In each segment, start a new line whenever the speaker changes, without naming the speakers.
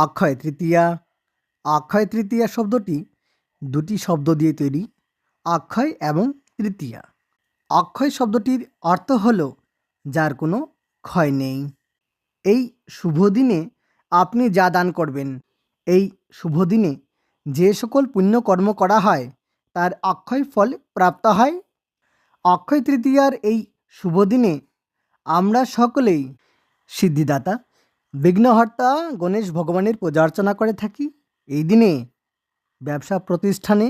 অক্ষয় তৃতীয়া। অক্ষয় তৃতীয়া শব্দটি দুটি শব্দ দিয়ে তৈরি, অক্ষয় এবং তৃতীয়া। অক্ষয় শব্দটির অর্থ হল যার কোনো ক্ষয় নেই। এই শুভ দিনে আপনি যা দান করবেন, এই শুভ দিনে যে সকল পুণ্যকর্ম করা হয় তার অক্ষয় ফল প্রাপ্ত হয়। অক্ষয় তৃতীয়ার এই শুভ দিনে আমরা সকলেই সিদ্ধিদাতা বিঘ্নহর্তা গণেশ ভগবানের পূজা অর্চনা করে থাকি। এই দিনে ব্যবসা প্রতিষ্ঠানে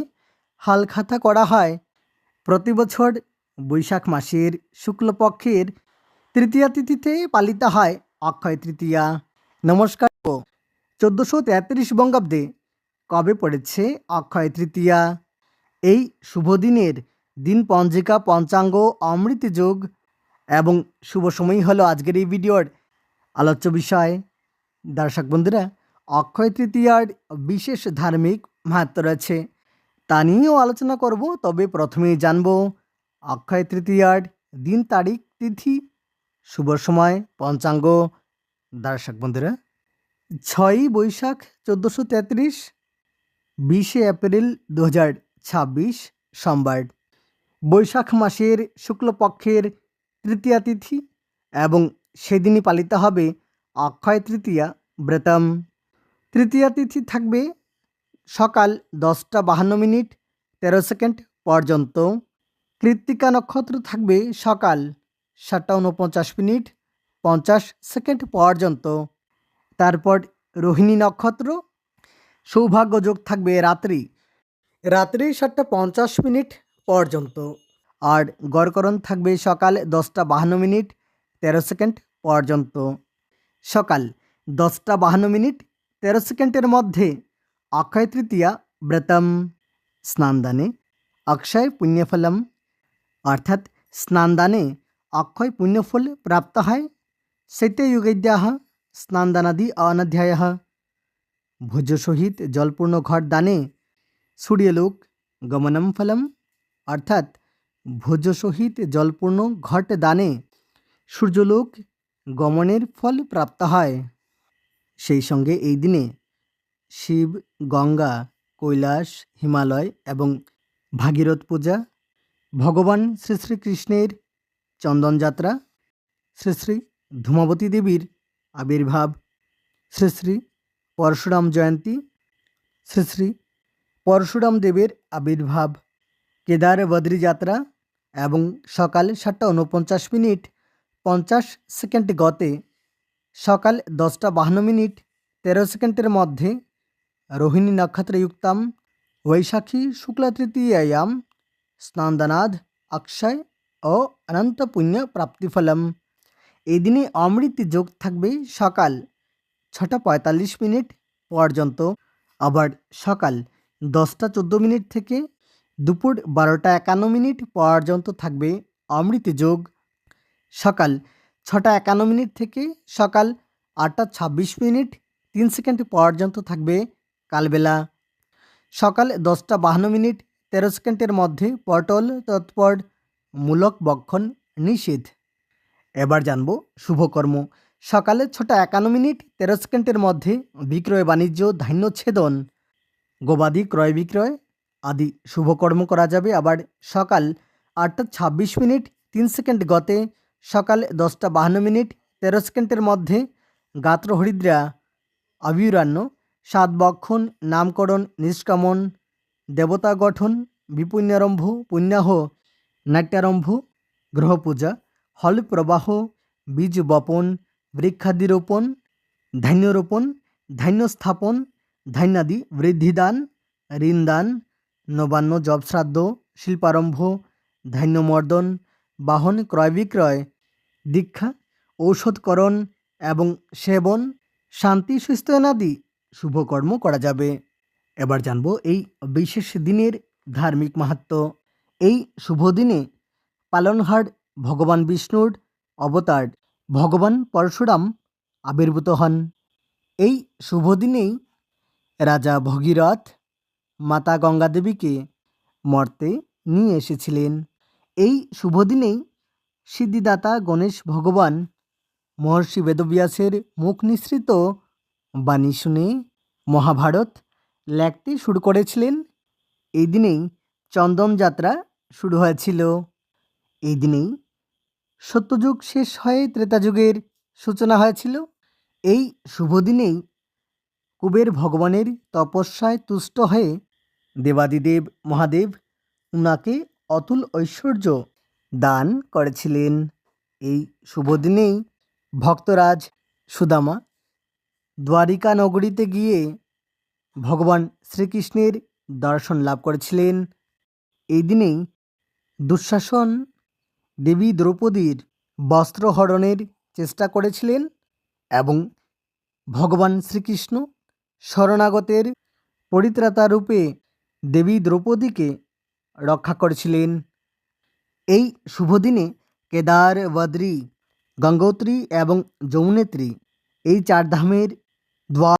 হালখাতা করা হয়। প্রতি বছর বৈশাখ মাসের শুক্লপক্ষের তৃতীয়া তিথিতে পালিত হয় অক্ষয় তৃতীয়া। নমস্কার। 1433 বঙ্গাব্দে কবে পড়েছে অক্ষয় তৃতীয়া? এই শুভ দিনের দিন পঞ্জিকা, পঞ্চাঙ্গ, অমৃত যোগ এবং শুভ সময় হলো আজকের এই ভিডিওর আলোচ্য বিষয়। দর্শক বন্ধুরা, অক্ষয় তৃতীয়ার বিশেষ ধার্মিক মাহাত্ম্য রয়েছে, তা নিয়েও আলোচনা করব। তবে প্রথমেই জানব অক্ষয় তৃতীয়ার দিন, তারিখ, তিথি, শুভ সময়, পঞ্চাঙ্গ। দর্শক বন্ধুরা, 6ই বৈশাখ 1433, 20শে এপ্রিল 2026 সোমবার, বৈশাখ মাসের শুক্লপক্ষের তৃতীয়া তিথি এবং সেদিনই পালিত হবে অক্ষয় তৃতীয়া ব্রতম। তৃতীয়া তিথি থাকবে সকাল 10টা 52 মিনিট 13 সেকেন্ড পর্যন্ত। কৃত্তিকা নক্ষত্র থাকবে সকাল 7টা 49 মিনিট 50 সেকেন্ড পর্যন্ত। তারপর রোহিণী নক্ষত্র। সৌভাগ্য যোগ থাকবে রাত্রি 7টা 50 মিনিট পর্যন্ত। আর গড়করণ থাকবে সকাল 10টা 52 মিনিট 13 সেকেন্ড পর্যন্ত। সকাল 10টা 52 মিনিট 13 সেকেন্ডের মধ্যে অক্ষয় তৃতীয়া ব্রতম। স্নানদানে অক্ষয় পুণ্যফলম, অর্থাৎ স্নানদানে অক্ষয় পুণ্যফল প্রাপ্ত হয়। শৈত্যযুগেদ্যাহ স্নানদানাদি অনধ্যায়। ভোজ্য সহিত জলপূর্ণ ঘট দানে সূর্যলোক গমনম ফলম, অর্থাৎ ভোজ্য সহিত জলপূর্ণ ঘট দানে সূর্যলোক গমনের ফল প্রাপ্ত হয়। সেই সঙ্গে এই দিনে শিব, গঙ্গা, কৈলাস, হিমালয় এবং ভাগীরথ পূজা, ভগবান শ্রী শ্রীকৃষ্ণের চন্দনযাত্রা, শ্রী শ্রী ধূমাবতী দেবীর আবির্ভাব, শ্রী শ্রী পরশুরাম জয়ন্তী, শ্রী শ্রী পরশুরাম দেবের আবির্ভাব, কেদার বদ্রী যাত্রা এবং সকাল 7টা 49 মিনিট 50 সেকেন্ড গতে সকাল 10টা 52 মিনিট 13 সেকেন্ডের মধ্যে রোহিণী নক্ষত্রযুক্তাম বৈশাখী শুক্লা তৃতীয়ায়াম স্নানদানাদ অক্ষয় ও অনন্ত পুণ্য প্রাপ্তিফলম। এই দিনে অমৃত যোগ থাকবে সকাল 6টা 45 মিনিট পর্যন্ত। আবার সকাল 10টা 14 মিনিট থেকে দুপুর 12টা 51 মিনিট পর্যন্ত থাকবে অমৃত যোগ। সকাল 6টা 51 মিনিট থেকে সকাল 8টা 26 মিনিট 3 সেকেন্ড পর্যন্ত থাকবে কালবেলা। সকাল 10টা 52 মিনিট 13 সেকেন্ডের মধ্যে পটল তৎপর মূলক বক্ষণ নিষেধ। এবার জানব শুভকর্ম। সকালে 6টা 51 মিনিট 13 সেকেন্ডের মধ্যে বিক্রয় বাণিজ্য, ধান্য ছেদন, গবাদি ক্রয় বিক্রয় আদি শুভকর্ম করা যাবে। আবার সকাল 8টা 26 মিনিট 3 সেকেন্ড গতে সকাল 10টা 52 মিনিট 13 সেকেন্ডের মধ্যে গাত্র হরিদ্রা, অবিরান্য, সাতবক্ষণ, নামকরণ, নিষ্কামন, দেবতা গঠন, বিপুণ্যারম্ভ, পুণ্যাহ, নাট্যারম্ভ, গ্রহপূজা, হল প্রবাহ, বীজ বপন, বৃক্ষাদি রোপণ, ধান্য রোপণ, ধান্য স্থাপন, ধান্যাদি বৃদ্ধিদান, ঋণদান, নবান্ন, জবশ্রাদ্ধ, শিল্পারম্ভ, ধান্যমর্দন, বাহন ক্রয় বিক্রয়, দীক্ষা, ঔষধকরণ এবং সেবন, শান্তি সুস্থয়নাদি শুভকর্ম করা যাবে। এবার জানব এই বিশেষ দিনের ধার্মিক মাহাত্ম্য। এই শুভ দিনে পালনহার ভগবান বিষ্ণুর অবতার ভগবান পরশুরাম আবির্ভূত হন। এই শুভ দিনেই রাজা ভগীরথ মাতা গঙ্গা দেবীকে মর্তে নিয়ে এসেছিলেন। এই শুভ দিনেই সিদ্ধিদাতা গণেশ ভগবান মহর্ষি বেদব্যাসের মুখ নিঃসৃত বাণী শুনে মহাভারত লেখতে শুরু করেছিলেন। এই দিনেই চন্দন যাত্রা শুরু হয়েছিল। এই দিনেই সত্যযুগ শেষ হয়ে ত্রেতাযুগের সূচনা হয়েছিল। এই শুভ দিনেই কুবের ভগবানের তপস্যায় তুষ্ট হয়ে দেবাদিদেব মহাদেব উনাকে অতুল ঐশ্বর্য দান করেছিলেন। এই শুভ দিনেই ভক্তরাজ সুদামা দ্বারিকা নগরীতে গিয়ে ভগবান শ্রীকৃষ্ণের দর্শন লাভ করেছিলেন। এই দিনেই দুঃশাসন দেবী দ্রৌপদীর বস্ত্রহরণের চেষ্টা করেছিলেন এবং ভগবান শ্রীকৃষ্ণ শরণাগতের পরিত্রাতা রূপে দেবী দ্রৌপদীকে রক্ষা করেছিলেন। এই শুভ দিনে কেদার, বদ্রী, গঙ্গোত্রী এবং যমুনেত্রী এই 4 ধামের দ্বার